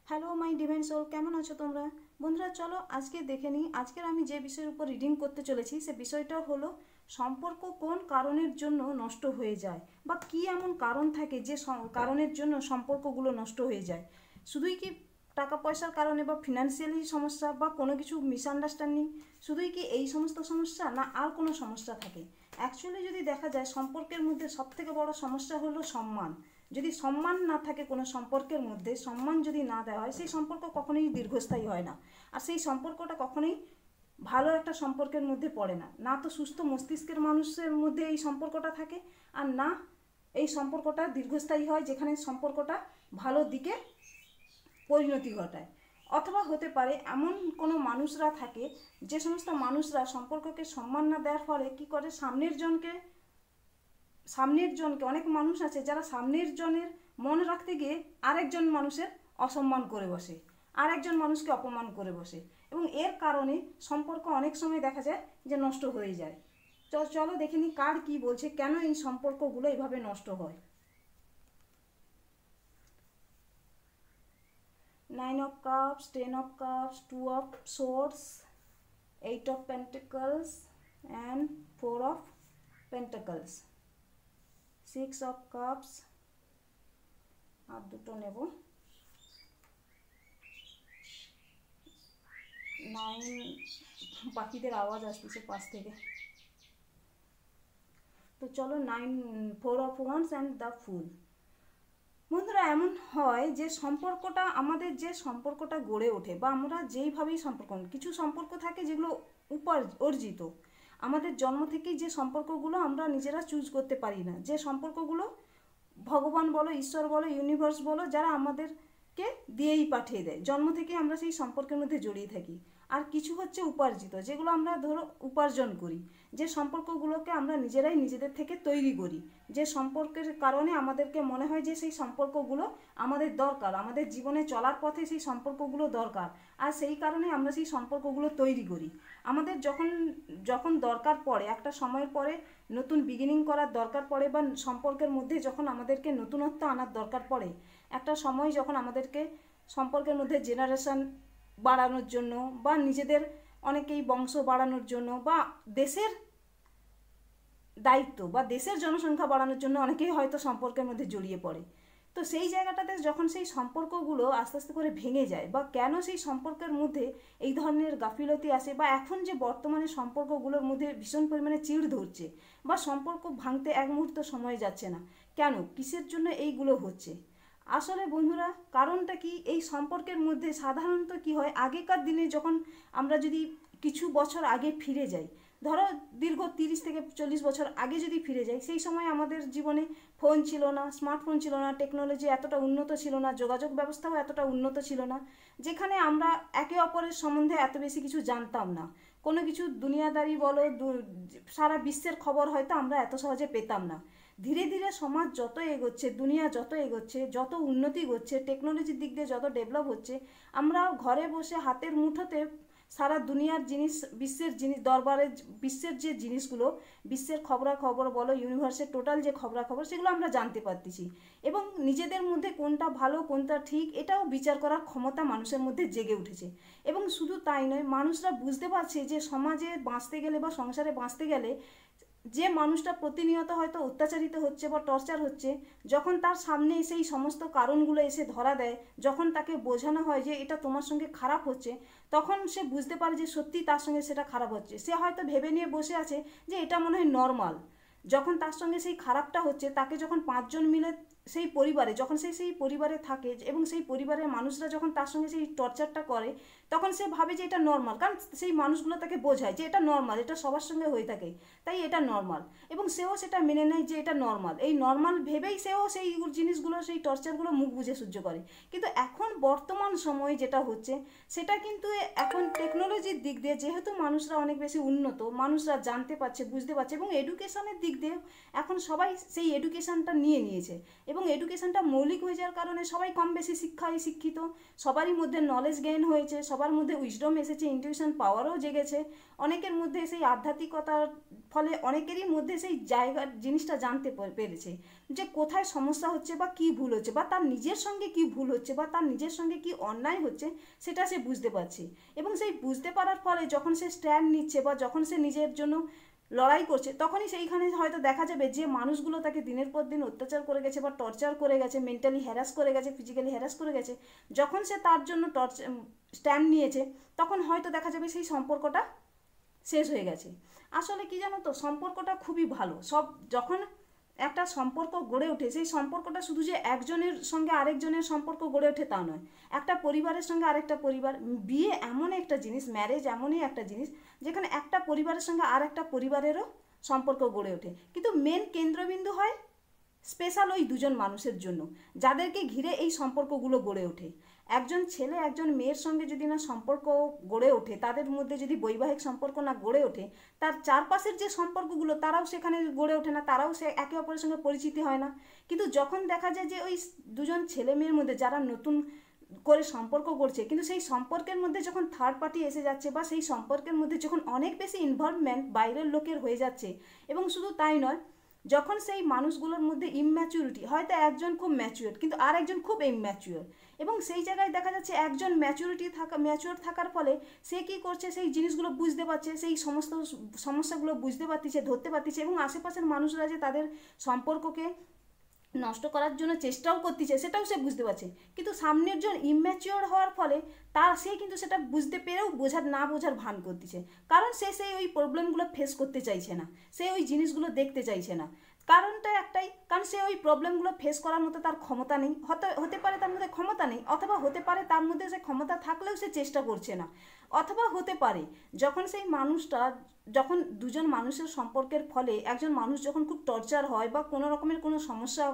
Hello my divine soul, কেমন আছো তোমরা? বন্ধুরা চলো আজকে দেখে নিই। আজকের আমি যে বিষয়ের উপর রিডিং করতে চলেছি সে বিষয়টা হলো সম্পর্ক কোন কারণের জন্য নষ্ট হয়ে যায়, বা কি এমন কারণ থাকে যে কারণের জন্য সম্পর্কগুলো নষ্ট হয়ে যায়। শুধুই কি টাকা পয়সার কারণে বা ফিনান্সিয়ালি সমস্যা বা কোনো কিছু মিসআন্ডারস্ট্যান্ডিং, শুধুই কি এই সমস্ত সমস্যা, না আর কোনো সমস্যা থাকে? অ্যাকচুয়ালি যদি দেখা যায় সম্পর্কের মধ্যে সবথেকে বড় সমস্যা হলো সম্মান। যদি সম্মান না থাকে কোনো সম্পর্কের মধ্যে, সম্মান যদি না দেওয়া হয়, সেই সম্পর্ক কখনোই দীর্ঘস্থায়ী হয় না। আর সেই সম্পর্কটা কখনোই ভালো একটা সম্পর্কের মধ্যে পড়ে না। না তো সুস্থ মস্তিষ্কের মানুষের মধ্যে এই সম্পর্কটা থাকে, আর না এই সম্পর্কটা দীর্ঘস্থায়ী হয় যেখানে সম্পর্কটা ভালো দিকে পরিণতি ঘটায়। অথবা হতে পারে এমন কোনো মানুষরা থাকে যে সমস্ত মানুষরা সম্পর্ককে সম্মান না দেওয়ার ফলে কী করে, সামনের জনকে অনেক মানুষ আছে যারা সামনের জনের মন রাখতে গিয়ে আরেকজন মানুষের অসম্মান করে বসে, আরেকজন মানুষকে অপমান করে বসে, এবং এর কারণে সম্পর্ক অনেক সময় দেখা যায় যে নষ্ট হয়ে যায়। তো চলো দেখে নিই কার কী বলছে, কেন এই সম্পর্কগুলো এইভাবে নষ্ট হয়। 9 of Cups, 10 of Cups, 2 of Swords, 8 of Pentacles and 4 of Pentacles, 6 of Cups, আর দুটো নেব, 9। পাখিদের আওয়াজ আসতেছে পাশ থেকে। তো চলো 9, 4 of Wands অ্যান্ড দ্য ফুল। বন্ধুরা এমন হয় যে সম্পর্কটা, আমাদের যে সম্পর্কটা গড়ে ওঠে বা আমরা যেইভাবেই সম্পর্ক, কিছু সম্পর্ক থাকে যেগুলো অর্জিত, আমাদের জন্ম থেকেই যে সম্পর্কগুলো আমরা নিজেরা চুজ করতে পারি না, যে সম্পর্কগুলো ভগবান বলো, ঈশ্বর বলো, ইউনিভার্স বলো, যারা আমাদেরকে দিয়েই পাঠিয়ে দেয়, জন্ম থেকে আমরা সেই সম্পর্কের মধ্যে জড়িয়ে থাকি। আর কিছু হচ্ছে উপার্জিত, যেগুলো আমরা ধরো উপার্জন করি, যে সম্পর্কগুলোকে আমরা নিজেরাই নিজেদের থেকে তৈরি করি, যে সম্পর্কের কারণে আমাদেরকে মনে হয় যে সেই সম্পর্কগুলো আমাদের দরকার, আমাদের জীবনে চলার পথে সেই সম্পর্কগুলো দরকার, আর সেই কারণে আমরা সেই সম্পর্কগুলো তৈরি করি। আমাদের যখন যখন দরকার পড়ে, একটা সময়ের পরে নতুন বিগিনিং করার দরকার পড়ে, বা সম্পর্কের মধ্যে যখন আমাদেরকে নতুনত্ব আনার দরকার পড়ে, একটা সময় যখন আমাদেরকে সম্পর্কের মধ্যে জেনারেশন বাড়ানোর জন্য, বা নিজেদের অনেকেই বংশ বাড়ানোর জন্য, বা দেশের দায়িত্ব বা দেশের জনসংখ্যা বাড়ানোর জন্য অনেকেই হয়তো সম্পর্কের মধ্যে জড়িয়ে পড়ে। তো সেই জায়গাটাতে যখন সেই সম্পর্কগুলো আস্তে আস্তে করে ভেঙে যায়, বা কেন সেই সম্পর্কের মধ্যে এই ধরনের গাফিলতি আসে, বা এখন যে বর্তমানে সম্পর্কগুলোর মধ্যে ভীষণ পরিমাণে চিড় ধরছে, বা সম্পর্ক ভাঙতে এক মুহূর্ত সময় যাচ্ছে না, কেন, কিসের জন্য এইগুলো হচ্ছে? আসলে বন্ধুরা কারণটা কি, এই সম্পর্কের মধ্যে সাধারণত কি হয়, আগেকার দিনে যখন আমরা যদি কিছু বছর আগে ফিরে যাই, ধরো দীর্ঘ 30 থেকে 40 বছর আগে যদি ফিরে যাই, সেই সময় আমাদের জীবনে ফোন ছিল না, স্মার্টফোন ছিল না, টেকনোলজি এতটা উন্নত ছিল না, যোগাযোগ ব্যবস্থাও এতটা উন্নত ছিল না, যেখানে আমরা একে অপরের সম্বন্ধে এত বেশি কিছু জানতাম না। কোনো কিছু দুনিয়াদারি বলো, সারা বিশ্বের খবর হয়তো আমরা এত সহজে পেতাম না। ধীরে ধীরে সমাজ যত এগোচ্ছে, দুনিয়া যত এগোচ্ছে, যত উন্নতি হচ্ছে, টেকনোলজির দিক দিয়ে যত ডেভেলপ হচ্ছে, আমরা ঘরে বসে হাতের মুঠোতে সারা দুনিয়ার জিনিস, বিশ্বের জিনিস, দরবারের বিশ্বের যে জিনিসগুলো, বিশ্বের খবরাখবর বলো, ইউনিভার্সের টোটাল যে খবরাখবর, সেগুলো আমরা জানতে পারতেছি। এবং নিজেদের মধ্যে কোনটা ভালো কোনটা ঠিক এটাও বিচার করার ক্ষমতা মানুষের মধ্যে জেগে উঠেছে। এবং শুধু তাই নয়, মানুষরা বুঝতে পারছে যে সমাজে বাঁচতে গেলে বা সংসারে বাঁচতে গেলে যে মানুষটা প্রতিনিয়ত হয়তো অত্যাচারিত হচ্ছে বা টর্চার হচ্ছে, যখন তার সামনে সেই সমস্ত কারণগুলো এসে ধরা দেয়, যখন তাকে বোঝানো হয় যে এটা তোমার সঙ্গে খারাপ হচ্ছে, তখন সে বুঝতে পারে যে সত্যি তার সঙ্গে সেটা খারাপ হচ্ছে। সে হয়তো ভেবে নিয়ে বসে আছে যে এটা মনে হয় নর্মাল। যখন তার সঙ্গে সেই খারাপটা হচ্ছে, তাকে যখন 5 জন মিলে সেই পরিবারে, যখন সেই পরিবারে থাকে এবং সেই পরিবারের মানুষরা যখন তার সঙ্গে সেই টর্চারটা করে, তখন সে ভাবে যে এটা নর্মাল, কারণ সেই মানুষগুলো তাকে বোঝায় যে এটা নর্মাল, এটা সবার সঙ্গে হয়ে থাকে, তাই এটা নর্মাল। এবং সেও সেটা মেনে নেয় যে এটা নর্মাল, এই নর্মাল ভেবেই সেও সেই জিনিসগুলো, সেই টর্চারগুলো মুখ বুঝে সহ্য করে। কিন্তু এখন বর্তমান সময়ে যেটা হচ্ছে, সেটা কিন্তু এখন টেকনোলজির দিক দিয়ে যেহেতু মানুষরা অনেক বেশি উন্নত, মানুষরা জানতে পারছে, বুঝতে পারছে, এবং এডুকেশনের দিক দিয়ে এখন সবাই সেই এডুকেশনটা নিয়ে নিয়েছে। এবং এবং এডুকেশনটা মৌলিক হয়ে যাওয়ার কারণে সবাই কম বেশি শিক্ষিত, সবারই মধ্যে নলেজ গেইন হয়েছে, সবার মধ্যে উইজডম এসেছে, ইনটিউশন পাওয়ারও জেগেছে, অনেকের মধ্যে সেই আধ্যাত্মিকতার ফলে অনেকেরই মধ্যে সেই জায়গার জিনিসটা জানতে পেরেছে যে কোথায় সমস্যা হচ্ছে বা কী ভুল হচ্ছে বা তার নিজের সঙ্গে কী ভুল হচ্ছে বা তার নিজের সঙ্গে কী অন্যায় হচ্ছে সেটা সে বুঝতে পারছে। এবং সেই বুঝতে পারার ফলে যখন সে স্ট্যান্ড নিচ্ছে বা যখন সে নিজের জন্য লড়াই করছে, তখনই সেইখানে হয়তো দেখা যাবে যে মানুষগুলো তাকে দিনের পর দিন অত্যাচার করে গেছে বা টর্চার করে গেছে, মেন্টালি হ্যারাস করে গেছে, ফিজিক্যালি হ্যারাস করে গেছে, যখন সে তার জন্য স্ট্যান্ড নিয়েছে তখন হয়তো দেখা যাবে সেই সম্পর্কটা শেষ হয়ে গেছে। আসলে কি জানো তো, সম্পর্কটা খুবই ভালো। যখন একটা সম্পর্ক গড়ে ওঠে, সেই সম্পর্কটা শুধু যে একজনের সঙ্গে আরেকজনের সম্পর্ক গড়ে ওঠে তা নয়, একটা পরিবারের সঙ্গে আরেকটা পরিবার, বিয়ে এমন একটা জিনিস, ম্যারেজ এমনই একটা জিনিস যেখানে একটা পরিবারের সঙ্গে আর একটা পরিবারেরও সম্পর্ক গড়ে ওঠে, কিন্তু মেন কেন্দ্রবিন্দু হয় স্পেশাল ওই দুজন মানুষের জন্য যাদেরকে ঘিরে এই সম্পর্কগুলো গড়ে ওঠে। একজন ছেলে একজন মেয়ের সঙ্গে যদি না সম্পর্ক গড়ে ওঠে, তাদের মধ্যে যদি বৈবাহিক সম্পর্ক না গড়ে ওঠে, তার চারপাশের যে সম্পর্কগুলো তারাও সেখানে গড়ে ওঠে না, তারাও সে একে অপরের সঙ্গে পরিচিতি হয় না। কিন্তু যখন দেখা যায় যে ওই দুজন ছেলে মেয়ের মধ্যে যারা নতুন করে সম্পর্ক করছে, কিন্তু সেই সম্পর্কের মধ্যে যখন থার্ড পার্টি এসে যাচ্ছে বা সেই সম্পর্কের মধ্যে যখন অনেক বেশি ইনভলভমেন্ট বাইরের লোকের হয়ে যাচ্ছে, এবং শুধু তাই নয়, যখন সেই মানুষগুলোর মধ্যে ইম্যাচুরিটি, হয়তো একজন খুব ম্যাচিওর কিন্তু আর একজন খুব ইম্যাচিওর, এবং সেই জায়গায় দেখা যাচ্ছে একজন ম্যাচিওর থাকার ফলে সে কী করছে, সেই জিনিসগুলো বুঝতে পারছে, সেই সমস্ত সমস্যাগুলো বুঝতে পারতেছে, ধরতে পারতেছে, এবং আশেপাশের মানুষরা যে তাদের সম্পর্ককে নষ্ট করার জন্য চেষ্টাও করতেছে সেটাও সে বুঝতে পারছে। কিন্তু সামনের জন ইম্যাচিওর হওয়ার ফলে সে কিন্তু সেটা বুঝতে পেরেও বোঝার ভান করতেছে, কারণ সে সেই ওই প্রবলেমগুলো ফেস করতে চাইছে না, সে ওই জিনিসগুলো দেখতে চাইছে না। কারণটা একটাই, কারণ সে ওই প্রবলেমগুলো ফেস করার মতো তার ক্ষমতা নেই, হতে পারে তার মধ্যে ক্ষমতা নেই, অথবা হতে পারে তার মধ্যে সে ক্ষমতা থাকলেও সে চেষ্টা করছে না, অথবা হতে পারে যখন দুজন মানুষের সম্পর্কের ফলে একজন মানুষ যখন খুব টর্চার হয় বা কোনো রকমের কোনো সমস্যা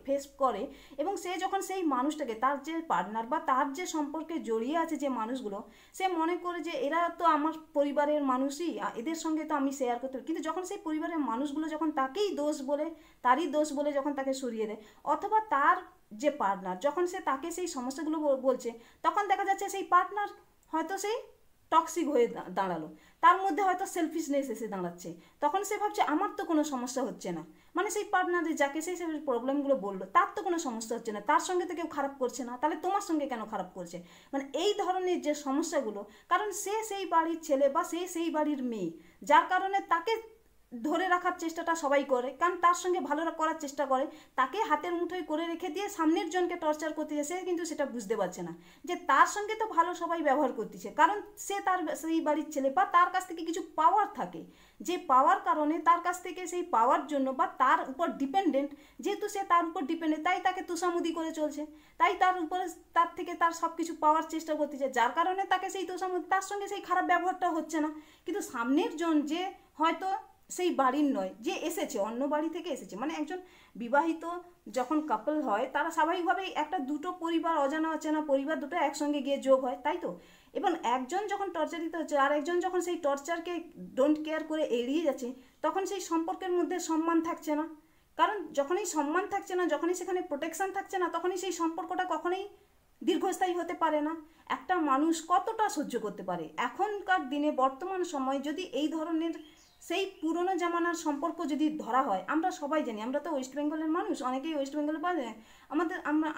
ফেস করে, এবং সে যখন সেই মানুষটাকে, তার যে পার্টনার বা তার যে সম্পর্কে জড়িয়ে আছে যে মানুষগুলো, সে মনে করে যে এরা তো আমার পরিবারের মানুষই, এদের সঙ্গে তো আমি শেয়ার করতে পারি, কিন্তু যখন সেই পরিবারের মানুষগুলো যখন তারই দোষ বলে যখন তাকে সরিয়ে দেয়, অথবা তার যে পার্টনার যখন সে তাকে সেই সমস্যাগুলো বলছে, তখন দেখা যাচ্ছে সেই পার্টনার হয়তো সেই টক্সিক হয়ে দাঁড়ালো, তার মধ্যে হয়তো সেলফিশনেস এসে দাঁড়াচ্ছে, তখন সে ভাবছে আমার তো কোনো সমস্যা হচ্ছে না, মানে সেই পার্টনারের যাকে সেই প্রবলেমগুলো বললো তার তো কোনো সমস্যা হচ্ছে না, তার সঙ্গে তো কেউ খারাপ করছে না, তাহলে তোমার সঙ্গে কেন খারাপ করছে, মানে এই ধরনের যে সমস্যাগুলো, কারণ সে সেই বাড়ির ছেলে বা সেই বাড়ির মেয়ে, যার কারণে তাকে ধরে রাখার চেষ্টাটা সবাই করে, কারণ তার সঙ্গে ভালো করার চেষ্টা করে, তাকে হাতের মুঠোয় করে রেখে দিয়ে সামনের জনকে টর্চার করতেছে, সে কিন্তু সেটা বুঝতে পারছে না যে তার সঙ্গে তো ভালো সবাই ব্যবহার করতেছে, কারণ সে তার সেই বাড়ির ছেলে বা তার কাছ থেকে কিছু পাওয়ার থাকে, যে পাওয়ার কারণে তার কাছ থেকে সেই পাওয়ার জন্য বা তার উপর ডিপেন্ডেন্ট, যেহেতু সে তার উপর ডিপেন্ডেন্ট তাই তাকে তোষামুদি করে চলছে, তাই তার থেকে তার সব কিছু পাওয়ার চেষ্টা করতেছে, যার কারণে তাকে সেই তোষামুদি, তার সঙ্গে সেই খারাপ ব্যবহারটা হচ্ছে না। কিন্তু সামনের জন যে হয়তো সেই বাড়ির নয়, যে এসেছে অন্য বাড়ি থেকে এসেছে, মানে একজন বিবাহিত যখন কাপল হয় তারা স্বাভাবিকভাবেই দুটো পরিবার, অজানা অচেনা পরিবার দুটো একসঙ্গে গিয়ে যোগ হয়, তাই তো, এবং একজন যখন টর্চারিত হচ্ছে আর একজন যখন সেই টর্চারকে ডোন্ট কেয়ার করে এড়িয়ে যাচ্ছে, তখন সেই সম্পর্কের মধ্যে সম্মান থাকছে না, কারণ যখনই সম্মান থাকছে না, যখনই সেখানে প্রোটেকশন থাকছে না, তখনই সেই সম্পর্কটা কখনোই দীর্ঘস্থায়ী হতে পারে না। একটা মানুষ কতটা সহ্য করতে পারে এখনকার দিনে, বর্তমান সময়ে যদি এই ধরনের সেই পুরনো জামানার সম্পর্ক যদি ধরা হয়, আমরা সবাই জানি, আমরা তো ওয়েস্ট বেঙ্গলের মানুষ, অনেকেই ওয়েস্ট বেঙ্গলে পাওয়া যায়,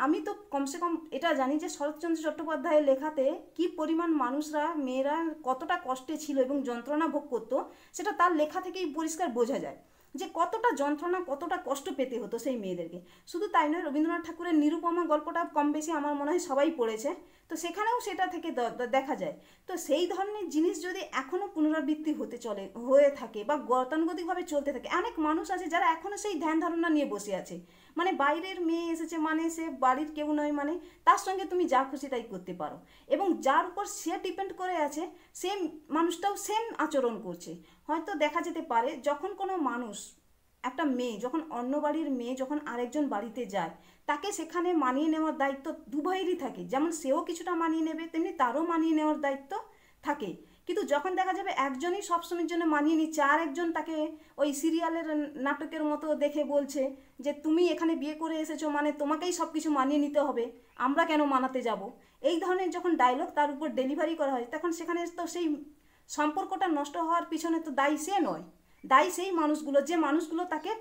আমি তো কমসে কম এটা জানি যে শরৎচন্দ্র চট্টোপাধ্যায়ের লেখাতে কি পরিমাণ মানুষরা, মেয়েরা কতটা কষ্টে ছিল এবং যন্ত্রণা ভোগ করতো, সেটা তার লেখা থেকেই পরিষ্কার বোঝা যায় যে কতটা যন্ত্রণা, কতটা কষ্ট পেতে হতো সেই মেয়েদেরকে। শুধু তাই নয়, রবীন্দ্রনাথ ঠাকুরের নিরুপমা গল্পটা কম বেশি আমার মনে হয় সবাই পড়েছে, তো সেখানেও সেটা থেকে দেখা যায়। তো সেই ধরনের জিনিস যদি এখনও পুনরাবৃত্তি হয়ে থাকে বা গতানুগতিকভাবে চলতে থাকে, অনেক মানুষ আছে যারা এখনও সেই ধ্যান ধারণা নিয়ে বসে আছে, মানে বাইরের মেয়ে এসেছে মানে সে বাড়ির কেউ নয়, মানে তার সঙ্গে তুমি যা খুশি তাই করতে পারো, এবং যার উপর সে ডিপেন্ড করে আছে সে মানুষটাও সেম আচরণ করছে। হয়তো দেখা যেতে পারে যখন কোনো মানুষ, একটা মেয়ে যখন অন্য বাড়ির মেয়ে যখন আরেকজন বাড়িতে যায়, তাকে সেখানে মানিয়ে নেওয়ার দায়িত্ব দুভাইয়েরই থাকে, যেমন সেও কিছুটা মানিয়ে নেবে তেমনি তারও মানিয়ে নেওয়ার দায়িত্ব থাকে, কিন্তু যখন দেখা যাবে একজনই সবসময়ের জন্য মানিয়ে নিচ্ছে, আর একজন তাকে ওই সিরিয়ালের নাটকের মতো দেখে বলছে যে তুমি এখানে বিয়ে করে এসেছো মানে তোমাকেই সব কিছু মানিয়ে নিতে হবে, আমরা কেন মানাতে যাব, এই ধরনের যখন ডায়লগ তার উপর ডেলিভারি করা হয়, তখন সেখানে তো সেই সম্পর্কটা নষ্ট হওয়ার পিছনে তো দায়ী সে নয়, দায়ী সেই মানুষগুলো, যে মানুষগুলো তাকে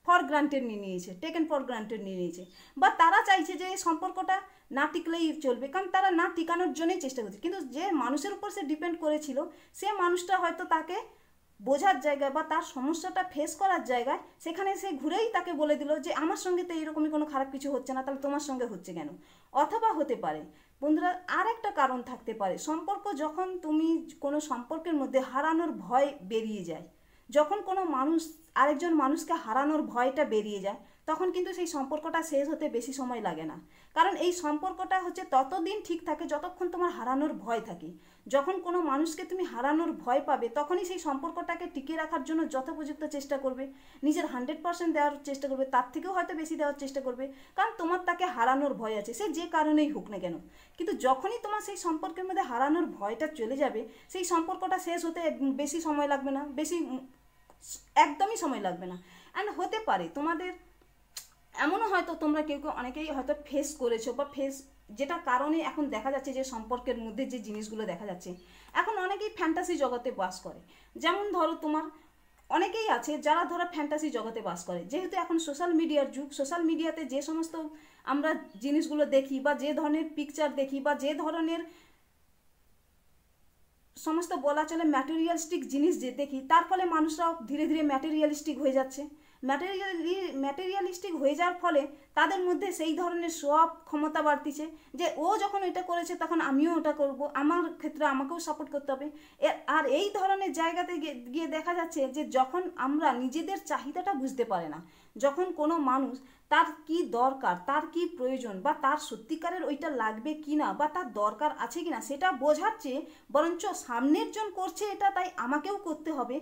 ফর গ্রান্টেড নিয়ে নিয়েছে, টেকেন ফর গ্রান্টেড নিয়ে নিয়েছে, বা তারা চাইছে যে এই সম্পর্কটা না টিকলেই চলবে, কারণ তারা না টিকানোর জন্যই চেষ্টা করছে। কিন্তু যে মানুষের উপর সে ডিপেন্ড করেছিল, সে মানুষটা হয়তো তাকে বোঝার জায়গায় বা তার সমস্যাটা ফেস করার জায়গায় সেখানে সে ঘুরেই তাকে বলে দিল যে আমার সঙ্গে তো এইরকমই কোনো খারাপ কিছু হচ্ছে না, তাহলে তোমার সঙ্গে হচ্ছে কেন। অথবা হতে পারে বন্ধুরা আর একটা কারণ থাকতে পারে, সম্পর্ক যখন তুমি কোনো সম্পর্কের মধ্যে হারানোর ভয় বেরিয়ে যায়, যখন কোনো মানুষ আরেকজন মানুষকে হারানোর ভয়টা বেরিয়ে যায়, তখন কিন্তু সেই সম্পর্কটা শেষ হতে বেশি সময় লাগে না। কারণ এই সম্পর্কটা হচ্ছে ততদিন ঠিক থাকে যতক্ষণ তোমার হারানোর ভয় থাকে। যখন কোনো মানুষকে তুমি হারানোর ভয় পাবে, তখনই সেই সম্পর্কটাকে টিকিয়ে রাখার জন্য যথোপযুক্ত চেষ্টা করবে, নিজের 100% দেওয়ার চেষ্টা করবে, তার থেকেও হয়তো বেশি দেওয়ার চেষ্টা করবে, কারণ তোমার তাকে হারানোর ভয় আছে, সে যে কারণেই হোক না কেন। কিন্তু যখনই তোমার সেই সম্পর্কের মধ্যে হারানোর ভয়টা চলে যাবে, সেই সম্পর্কটা শেষ হতে বেশি সময় লাগবে না, একদমই সময় লাগবে না। অ্যান্ড হতে পারে তোমাদের এমনও হয়তো তোমরা কেউ কেউ অনেকেই হয়তো ফেস করেছো বা যেটা কারণে এখন দেখা যাচ্ছে যে সম্পর্কের মধ্যে যে জিনিসগুলো দেখা যাচ্ছে, এখন অনেকেই ফ্যান্টাসি জগতে বাস করে। যেমন ধরো তোমার অনেকেই আছে যারা ধরো ফ্যান্টাসি জগতে বাস করে, যেহেতু এখন সোশ্যাল মিডিয়ার যুগ, সোশ্যাল মিডিয়াতে যে সমস্ত আমরা জিনিসগুলো দেখি বা যে ধরনের পিকচার দেখি বা যে ধরনের সমস্ত বলা চলে ম্যাটেরিয়ালিস্টিক জিনিস যে দেখি, তার ফলে মানুষরাও ধীরে ধীরে ম্যাটেরিয়ালিস্টিক হয়ে যাচ্ছে। ম্যাটেরিয়ালিস্টিক হয়ে যাওয়ার ফলে তাদের মধ্যে সেই ধরনের সব ক্ষমতা বাড়তিছে যে ও যখন এটা করেছে তখন আমিও ওটা করব, আমার ক্ষেত্রে আমাকেও সাপোর্ট করতে হবে। আর এই ধরনের জায়গাতে গিয়ে দেখা যাচ্ছে যে যখন আমরা নিজেদের চাহিদাটা বুঝতে পারে না, যখন কোনো মানুষ তার কি দরকার, তার কি প্রয়োজন, বা তার সত্যিকারের ওইটা লাগবে কি না, বা তার দরকার আছে কি না সেটা বোঝার চেয়ে বরঞ্চ সামনের জন করছে এটা তাই আমাকেও করতে হবে,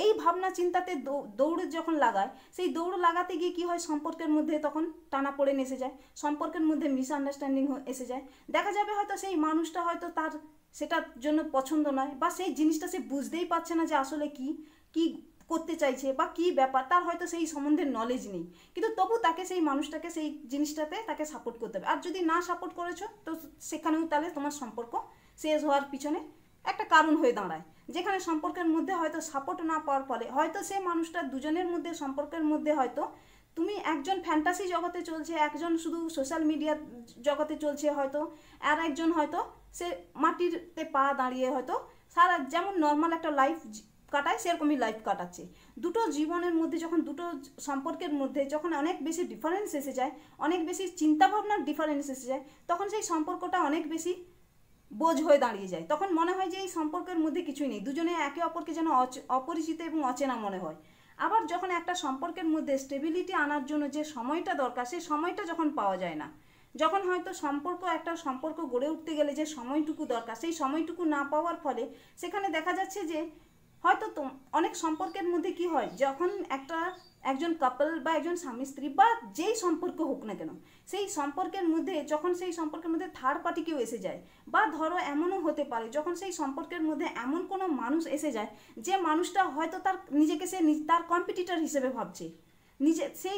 এই ভাবনা চিন্তাতে দৌড় যখন লাগায়, সেই দৌড় লাগাতে গিয়ে কি হয়, সম্পর্কের মধ্যে তখন টানাপোড়েন এসে যায়, সম্পর্কের মধ্যে মিসআন্ডারস্ট্যান্ডিং এসে যায়। দেখা যাবে হয়তো সেই মানুষটা হয়তো তার সেটার জন্য পছন্দ নয়, বা সেই জিনিসটা সে বুঝতেই পারছে না যে আসলে কি কি করতে চাইছে বা কি ব্যাপার, তার হয়তো সেই সম্বন্ধে নলেজ নেই, কিন্তু তবু তাকে সেই মানুষটাকে সেই জিনিসটাতে তাকে সাপোর্ট করতে হবে। আর যদি না সাপোর্ট করেছো তো সেখানেও তাহলে তোমার সম্পর্ক শেষ হওয়ার পিছনে একটা কারণ হয়ে দাঁড়ায়, যেখানে সম্পর্কের মধ্যে হয়তো সাপোর্ট না পাওয়ার ফলে হয়তো সেই মানুষটা দুজনের মধ্যে সম্পর্কের মধ্যে হয়তো তুমি একজন ফ্যান্টাসি জগতে চলছে, একজন শুধু সোশ্যাল মিডিয়া জগতে চলছে হয়তো, আর একজন হয়তো সে মাটিতে পা দাঁড়িয়ে হয়তো সারা যেমন নর্মাল একটা লাইফ কাটায় সেরকমই লাইফ কাটাচ্ছে। দুটো জীবনের মধ্যে যখন দুটো সম্পর্কের মধ্যে যখন অনেক বেশি ডিফারেন্স এসে যায়, অনেক বেশি চিন্তাভাবনার ডিফারেন্স এসে যায়, তখন সেই সম্পর্কটা অনেক বেশি বোঝ হয়ে দাঁড়িয়ে যায়। তখন মনে হয় যে এই সম্পর্কের মধ্যে কিছুই নেই, দুজনে একে অপরকে যেন অপরিচিত এবং অচেনা মনে হয়। আবার যখন একটা সম্পর্কের মধ্যে স্টেবিলিটি আনার জন্য যে সময়টা দরকার, সেই সময়টা যখন পাওয়া যায় না, যখন হয়তো একটা সম্পর্ক গড়ে উঠতে গেলে যে সময়টুকু দরকার, সেই সময়টুকু না পাওয়ার ফলে সেখানে দেখা যাচ্ছে যে হয়তো অনেক সম্পর্কের মধ্যে কি হয়, যখন একজন কাপল বা একজন স্বামী স্ত্রী বা যেই সম্পর্ক হোক না কেন, সেই সম্পর্কের মধ্যে যখন সেই সম্পর্কের মধ্যে থার্ড পার্টি কেউ এসে যায়, বা ধরো এমনও হতে পারে যখন সেই সম্পর্কের মধ্যে এমন কোনো মানুষ এসে যায় যে মানুষটা হয়তো নিজেকে সে তার কম্পিটিটর হিসেবে ভাবছে,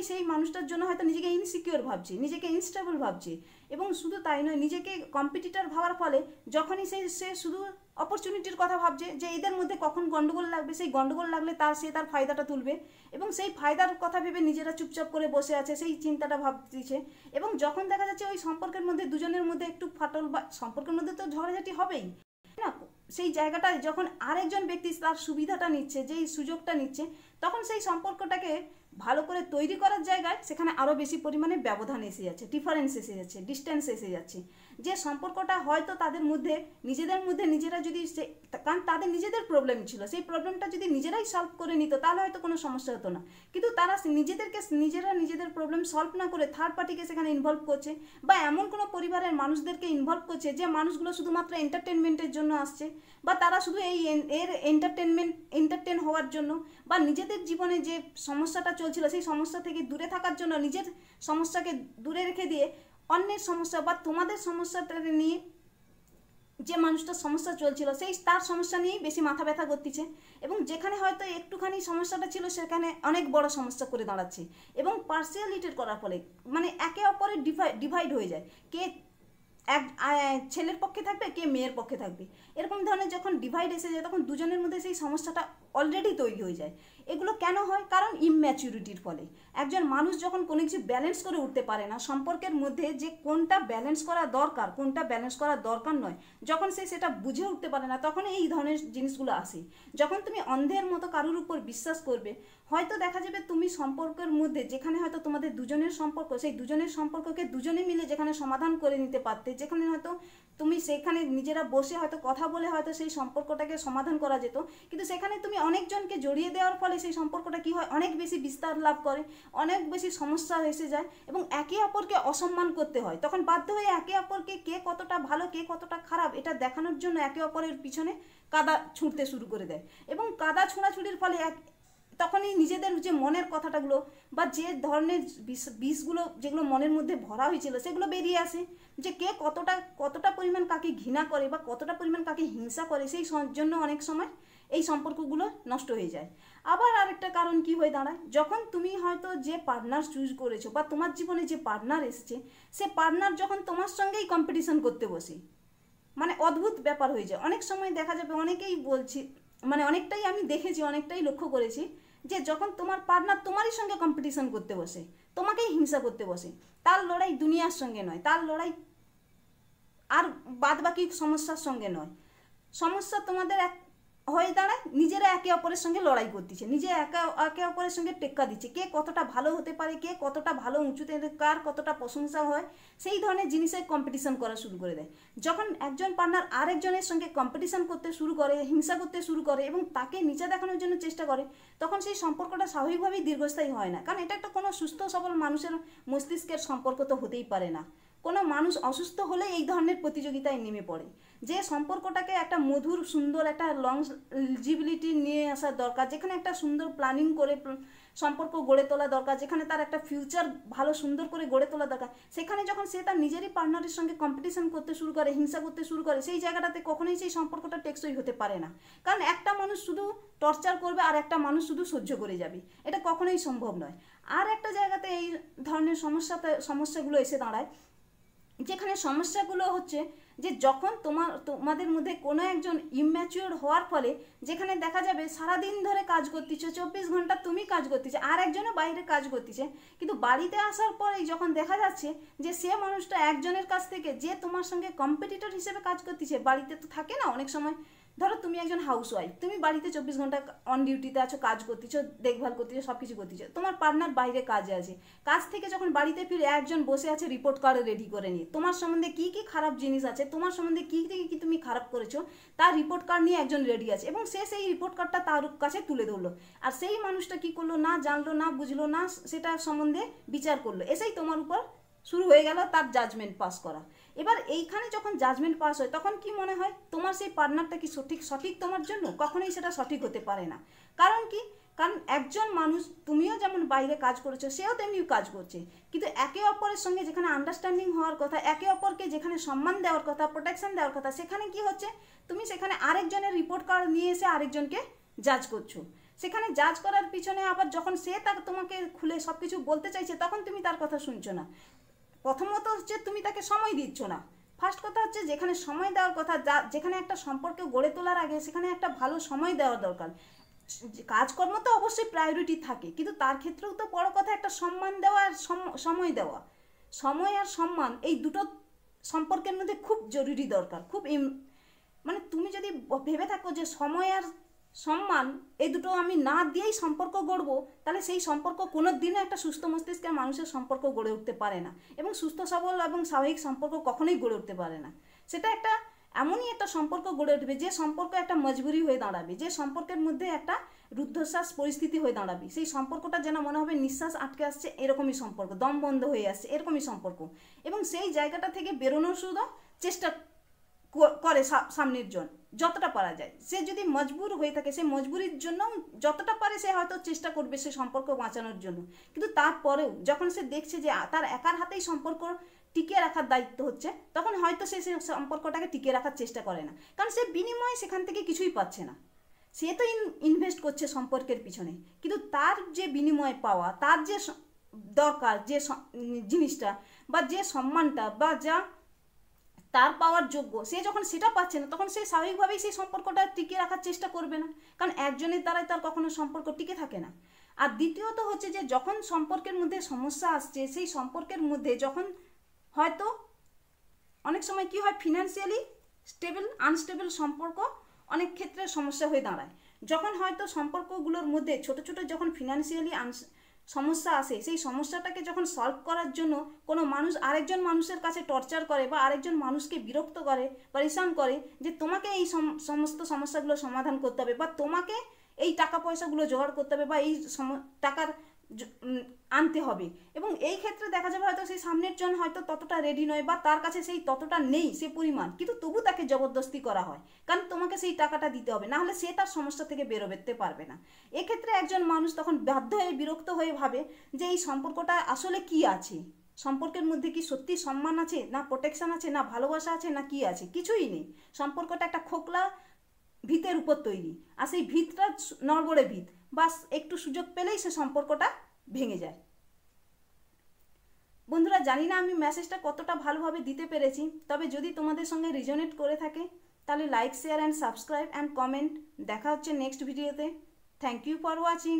সেই মানুষটার জন্য হয়তো নিজেকে ইনসিকিউর ভাবছে, নিজেকে ইনস্টেবল ভাবছে, এবং শুধু তাই নয়, নিজেকে কম্পিটিটর ভাবার ফলে যখনই সে শুধু অপরচুনিটির কথা ভাবছে যে এদের মধ্যে কখন গন্ডগোল লাগবে, সেই গন্ডগোল লাগলে সে তার ফায়দাটা তুলবে, এবং সেই ফায়দার কথা ভেবে নিজেরা চুপচাপ করে বসে আছে, সেই চিন্তাটা ভাবছে। এবং যখন দেখা যাচ্ছে ওই সম্পর্কের মধ্যে দুজনের মধ্যে একটু ফাটল, বা সম্পর্কের মধ্যে তো ঝগড়াঝাটি হবেই না, সেই জায়গাটায় যখন আরেকজন ব্যক্তি তার সুবিধাটা নিচ্ছে, যেই সুযোগটা নিচ্ছে, তখন সেই সম্পর্কটাকে ভালো করে তৈরি করার জায়গায় সেখানে আরও বেশি পরিমাণে ব্যবধান এসে যাচ্ছে, ডিফারেন্স এসে যাচ্ছে, ডিস্টেন্স এসে যাচ্ছে। যে সম্পর্কটা হয়তো তাদের মধ্যে নিজেরা যদি কারণ তাদের নিজেদের প্রবলেম ছিল, সেই প্রবলেমটা যদি নিজেরাই সলভ করে নিত তাহলে হয়তো কোনো সমস্যা হতো না, কিন্তু তারা নিজেদের প্রবলেম সলভ না করে থার্ড পার্টিকে সেখানে ইনভলভ করছে, বা এমন কোনো পরিবারের মানুষদেরকে ইনভলভ করছে যে মানুষগুলো শুধুমাত্র এন্টারটেনমেন্টের জন্য আসছে, বা তারা শুধু এর এন্টারটেন হওয়ার জন্য, বা নিজেদের জীবনে যে সমস্যাটা চলছিল সেই সমস্যা থেকে দূরে থাকার জন্য নিজের সমস্যাকে দূরে রেখে দিয়ে অন্যের সমস্যা বা তোমাদের সমস্যাটা নিয়ে যে মানুষটার সমস্যা চলছিল সেই তার সমস্যা নিয়েই বেশি মাথা ব্যথা করতেছে, এবং যেখানে হয়তো একটুখানি সমস্যাটা ছিল সেখানে অনেক বড় সমস্যা করে দাঁড়াচ্ছে। এবং পার্সিয়ালিটি করার ফলে মানে একে অপরের ডিভাইড হয়ে যায়, কে এক ছেলের পক্ষে থাকবে, কে মেয়ের পক্ষে থাকবে, এরকম ধরনের যখন ডিভাইড এসে যায় তখন দুজনের মধ্যে সেই সমস্যাটা অলরেডি তৈরি হয়ে যায়। এগুলো কেন হয়? কারণ ইম্যাচুরিটির ফলে। একজন মানুষ যখন কোনো কিছু ব্যালেন্স করে উঠতে পারে না, সম্পর্কের মধ্যে যে কোনটা ব্যালেন্স করা দরকার কোনটা ব্যালেন্স করা দরকার নয়, যখন সে সেটা বুঝে উঠতে পারে না, তখন এই ধরনের জিনিসগুলো আসে। যখন তুমি অন্ধের মতো কারোর উপর বিশ্বাস করবে, হয়তো দেখা যাবে তুমি সম্পর্কের মধ্যে যেখানে হয়তো তোমাদের দুজনের সম্পর্ক, সেই দুজনের সম্পর্ককে দুজনে মিলে যেখানে সমাধান করে নিতে পারতে, যেখানে হয়তো তুমি সেখানে নিজেরা বসে হয়তো কথা বলে হয়তো সেই সম্পর্কটাকে সমাধান করা যেত, কিন্তু সেখানে তুমি অনেকজনকে জড়িয়ে দেওয়ার ফলে সেই সম্পর্কটা কি হয়, অনেক বেশি বিস্তার লাভ করে, অনেক বেশি সমস্যা এসে যায়, এবং একে অপরকে অসম্মান করতে হয়। তখন বাধ্য হয়ে একে অপরকে কে কতটা ভালো কে কতটা খারাপ এটা দেখানোর জন্য একে অপরের পিছনে কাদা ছুঁড়তে শুরু করে দেয়, এবং কাদা ছোঁড়াছুড়ির ফলে তখনই নিজেদের যে মনের কথাটাগুলো বা যে ধরনের বিষগুলো যেগুলো মনের মধ্যে ভরা হয়েছিল সেগুলো বেরিয়ে আসে, যে কে কতটা পরিমাণ কাকে ঘৃণা করে বা কতটা পরিমাণ কাকে হিংসা করে, সেই জন্য অনেক সময় এই সম্পর্কগুলো নষ্ট হয়ে যায়। আবার আরেকটা কারণ কি হয়ে দাঁড়ায়, যখন তুমি হয়তো যে পার্টনার চুজ করেছো বা তোমার জীবনে যে পার্টনার এসেছে, সে পার্টনার যখন তোমার সঙ্গেই কম্পিটিশন করতে বসে, মানে অদ্ভুত ব্যাপার হয়ে যায়। অনেক সময় দেখা যাবে, অনেকেই বলছি, মানে অনেকটাই আমি দেখেছি, অনেকটাই লক্ষ্য করেছি, যে যখন তোমার পার্টনার তোমারই সঙ্গে কম্পিটিশন করতে বসে, তোমাকেই হিংসা করতে বসে, তার লড়াই দুনিয়ার সঙ্গে নয়, তার লড়াই আর বাদ বাকি সমস্যার সঙ্গে নয়, সমস্যা তোমাদের এক হয়ে দাঁড়ায় নিজেরা একে অপরের সঙ্গে লড়াই করতেছে, নিজে একে অপরের সঙ্গে টেক্কা দিচ্ছে, কে কতটা ভালো হতে পারে, কে কতটা ভালো উঁচুতে, কার কতটা প্রশংসা হয়, সেই ধরনের জিনিসের কম্পিটিশন করা শুরু করে দেয়। যখন একজন পার্টনার আরেকজনের সঙ্গে কম্পিটিশন করতে শুরু করে, হিংসা করতে শুরু করে এবং তাকে নিচে দেখানোর জন্য চেষ্টা করে, তখন সেই সম্পর্কটা স্বাভাবিকভাবেই দীর্ঘস্থায়ী হয় না। কারণ এটা একটা কোনো সুস্থ সবল মানুষের মস্তিষ্কের সম্পর্ক তো হতেই পারে না। কোনো মানুষ অসুস্থ হলে এই ধরনের প্রতিযোগিতায় নেমে পড়ে। যে সম্পর্কটাকে একটা মধুর সুন্দর একটা লংজিবিলিটি নিয়ে আসার দরকার, যেখানে একটা সুন্দর প্ল্যানিং করে সম্পর্ক গড়ে তোলা দরকার, যেখানে তার একটা ফিউচার ভালো সুন্দর করে গড়ে তোলা দরকার, সেখানে যখন সে তার নিজেরই পার্টনারের সঙ্গে কম্পিটিশন করতে শুরু করে, হিংসা করতে শুরু করে, সেই জায়গাটাতে কখনোই সেই সম্পর্কটা টেকসই হতে পারে না। কারণ একটা মানুষ শুধু টর্চার করবে আর একটা মানুষ শুধু সহ্য করে যাবে, এটা কখনোই সম্ভব নয়। আর একটা জায়গাতে এই ধরনের সমস্যাগুলো এসে দাঁড়ায়, যেখানে সমস্যাগুলো হচ্ছে যে যখন তোমাদের মধ্যে কোনো একজন ইম্যাচিওর হওয়ার ফলে, যেখানে দেখা যাবে সারাদিন ধরে কাজ করতেছে, 24 ঘন্টা তুমি কাজ করতেছে, আর একজনও বাইরে কাজ করতেছে, কিন্তু বাড়িতে আসার পরেই যখন দেখা যাচ্ছে যে সে মানুষটা একজনের কাছ থেকে, যে তোমার সঙ্গে কম্পিটিটর হিসেবে কাজ করতেছে, বাড়িতে তো থাকে না অনেক সময়, ধরো তুমি একজন হাউসওয়াইফ, তুমি বাড়িতে 24 ঘন্টা অন ডিউটিতে আছো, কাজ করতেছো, দেখভাল করতেছো, সব কিছু করতেছো, তোমার পার্টনার বাইরে কাজে আছে, কাজ থেকে যখন বাড়িতে ফিরে একজন বসে আছে রিপোর্ট কার্ড রেডি করে নিয়ে, তোমার সম্বন্ধে কি কি খারাপ জিনিস আছে, তোমার সম্বন্ধে কি কি তুমি খারাপ করেছো তার রিপোর্ট কার্ড নিয়ে একজন রেডি আছে, এবং সে সেই রিপোর্ট কার্ডটা তার কাছে তুলে ধরলো, আর সেই মানুষটা কি করলো, না জানলো না বুঝলো না, সেটা সম্বন্ধে বিচার করলো, এসেই তোমার উপর শুরু হয়ে গেল তার জাজমেন্ট পাস করা। এবার এইখানে যখন জাজমেন্ট পাস হয়, তখন কি মনে হয় তোমার সেই পার্টনারটা কি সঠিক তোমার জন্য? কখনোই সেটা সঠিক হতে পারে না। কারণ কি? কারণ একজন মানুষ, তুমিও যেমন বাইরে কাজ করেছো, সেও তেমনি কাজ করছে, কিন্তু একে অপরের সঙ্গে যেখানে আন্ডারস্ট্যান্ডিং হওয়ার কথা, একে অপরকে যেখানে সম্মান দেওয়ার কথা, প্রোটেকশন দেওয়ার কথা, সেখানে কি হচ্ছে, তুমি সেখানে আরেকজনের রিপোর্ট কার্ড নিয়ে এসে আরেকজনকে জাজ করছো। সেখানে জাজ করার পিছনে আবার যখন সে তোমাকে খুলে সব কিছু বলতে চাইছে, তখন তুমি তার কথা শুনছো না। প্রথমত হচ্ছে তুমি তাকে সময় দিচ্ছ না। ফার্স্ট কথা হচ্ছে, যেখানে সময় দেওয়ার কথা, যেখানে একটা সম্পর্ক গড়ে তোলার আগে সেখানে একটা ভালো সময় দেওয়ার দরকার। কাজকর্ম তো অবশ্যই প্রায়োরিটি থাকে, কিন্তু তার ক্ষেত্রেও তো বড় কথা একটা সম্মান দেওয়া আর সময় দেওয়া। সময় আর সম্মান এই দুটো সম্পর্কের মধ্যে খুব জরুরি দরকার, খুব মানে তুমি যদি ভেবে থাকো যে সময় আর সম্মান এই দুটো আমি না দিয়েই সম্পর্ক গড়বো, তাহলে সেই সম্পর্ক কোনো দিনও একটা সুস্থ মস্তিষ্কের মানুষের সম্পর্ক গড়ে উঠতে পারে না, এবং সুস্থ সবল এবং স্বাভাবিক সম্পর্ক কখনোই গড়ে উঠতে পারে না। সেটা একটা এমনই একটা সম্পর্ক গড়ে উঠবে যে সম্পর্ক একটা মজবুরি হয়ে দাঁড়াবে, যে সম্পর্কের মধ্যে একটা রুদ্ধশ্বাস পরিস্থিতি হয়ে দাঁড়াবে, সেই সম্পর্কটা যেন মনে হবে নিঃশ্বাস আটকে আসছে, এরকমই সম্পর্ক, দম বন্ধ হয়ে আসছে, এরকমই সম্পর্ক, এবং সেই জায়গাটা থেকে বেরোনোর শুধু চেষ্টা করে সামনের জন যতটা পারা যায়। সে যদি মজবুর হয়ে থাকে, সে মজবুরির জন্য যতটা পারে সে হয়তো চেষ্টা করবে সে সম্পর্ক বাঁচানোর জন্য, কিন্তু তারপরেও যখন সে দেখছে যে তার একার হাতেই সম্পর্ক টিকিয়ে রাখার দায়িত্ব হচ্ছে, তখন হয়তো সে সম্পর্কটাকে টিকিয়ে রাখার চেষ্টা করে না, কারণ সে বিনিময়ে সেখান থেকে কিছুই পাচ্ছে না। সে তো ইনভেস্ট করছে সম্পর্কের পিছনে, কিন্তু তার যে বিনিময় পাওয়া, তার যে দরকার যে জিনিসটা বা যে সম্মানটা বা যা তার পাওয়ার যোগ্য, সে যখন সেটা পাচ্ছে না, তখন সে স্বাভাবিকভাবেই সেই সম্পর্কটা টিকিয়ে রাখার চেষ্টা করবে না, কারণ একজনের দ্বারাই তার কখনো সম্পর্ক টিকে থাকে না। আর দ্বিতীয়ত হচ্ছে যে যখন সম্পর্কের মধ্যে সমস্যা আসছে, সেই সম্পর্কের মধ্যে যখন হয়তো অনেক সময় কি হয়, ফিনান্সিয়ালি স্টেবল আনস্টেবল সম্পর্ক অনেক ক্ষেত্রে সমস্যা হয়ে দাঁড়ায়। যখন হয়তো সম্পর্কগুলোর মধ্যে ছোট ছোট যখন ফিনান্সিয়ালি সমস্যা আসে, সেই সমস্যাটাকে যখন সলভ করার জন্য কোনো মানুষ আরেকজন মানুষের কাছে টর্চার করে বা আরেকজন মানুষকে বিরক্ত করে, পরেশান করে যে তোমাকে এই সমস্ত সমস্যাগুলো সমাধান করতে হবে, বা তোমাকে এই টাকা পয়সাগুলো জোগাড় করতে হবে, বা এই টাকার আনতে হবে, এবং এই ক্ষেত্রে দেখা যাবে হয়তো সেই সামনের জন হয়তো ততটা রেডি নয়, বা তার কাছে সেই ততটা নেই সে পরিমাণ, কিন্তু তবু তাকে জবরদস্তি করা হয়, কারণ তোমাকে সেই টাকাটা দিতে হবে, না হলে সে তার সমস্যা থেকে বেরোতে পারবে না। এক্ষেত্রে একজন মানুষ তখন বাধ্য হয়ে বিরক্ত হয়ে ভাবে যে এই সম্পর্কটা আসলে কি আছে, সম্পর্কের মধ্যে কি সত্যি সম্মান আছে, না প্রোটেকশন আছে, না ভালোবাসা আছে, না কি আছে, কিছুই নেই। সম্পর্কটা একটা খোকলা ভিতের উপর তৈরি, আর সেই ভিতটা নড়বড়ে ভিত, বাস একটু সুযোগ পেলেই সে সম্পর্কটা ভেঙে যায়। বন্ধুরা, জানি না আমি মেসেজটা কতটা ভালোভাবে দিতে পেরেছি, তবে যদি তোমাদের সঙ্গে রিজনেট করে থাকে তাহলে like, share and subscribe and comment. দেখা হচ্ছে নেক্সট ভিডিওতে। Thank you for watching.